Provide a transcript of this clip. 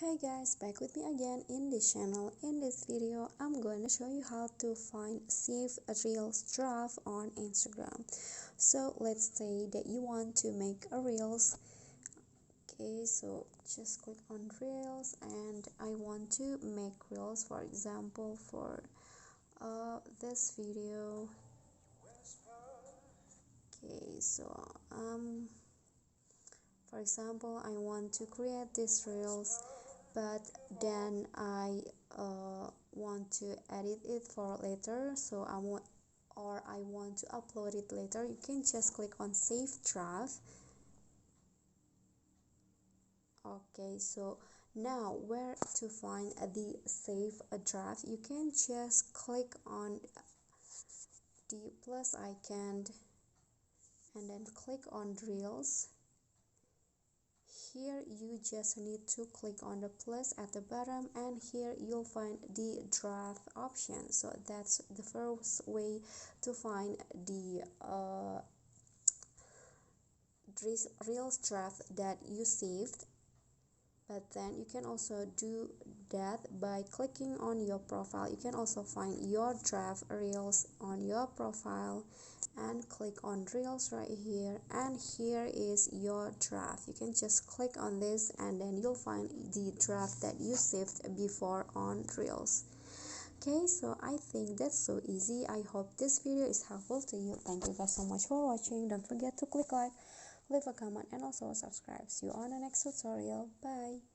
Hey guys, back with me again in this channel. In this video, I'm going to show you how to find save a Reels draft on Instagram. So let's say that you want to make a Reels. Okay, so just click on Reels and I want to make Reels, for example, for this video. Okay, so for example, I want to create this Reels, but then I want to edit it for later, so I want to upload it later. You can just click on save draft. Okay, so now where to find the save a draft? You can just click on the plus icon and then click on Reels. Here you just need to click on the plus at the bottom, and here you'll find the draft option. So that's the first way to find the Reels draft that you saved. But then you can also do that by clicking on your profile. You can also find your draft Reels on your profile and click on Reels right here, and here is your draft. You can just click on this and then you'll find the draft that you saved before on Reels. Okay, so I think that's so easy. I hope this video is helpful to you. Thank you guys so much for watching. Don't forget to click like, leave a comment, and also subscribe. See you on the next tutorial. Bye.